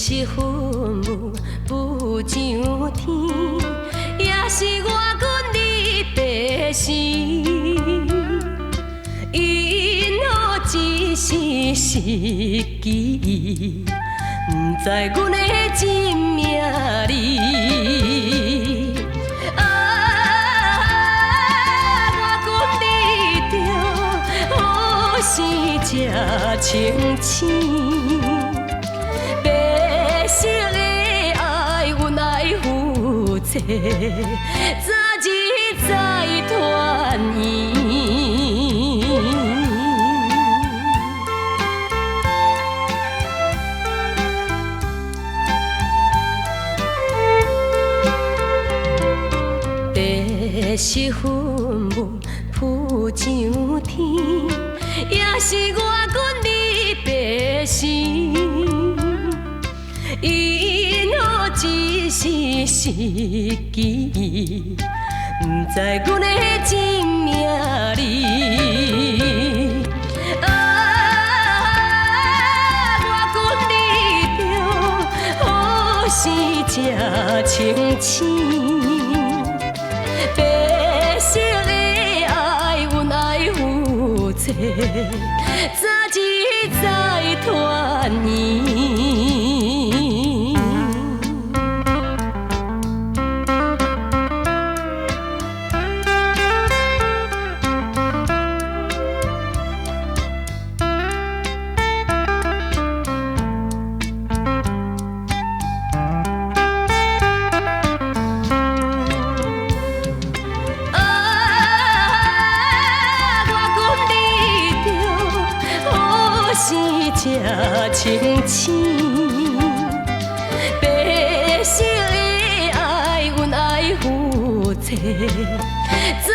是云雾不上天，也是我阮你白时，因何只是时机，不知阮的真命里。是这清醒，白色的爱，阮爱负责，早日再团圆。白是云雾浮上天。也是我阮你白时，因何只是时机，不知阮的真命里。我阮你着好生这清醒。早日再团圆。这清醒，白色的爱，阮爱负责，早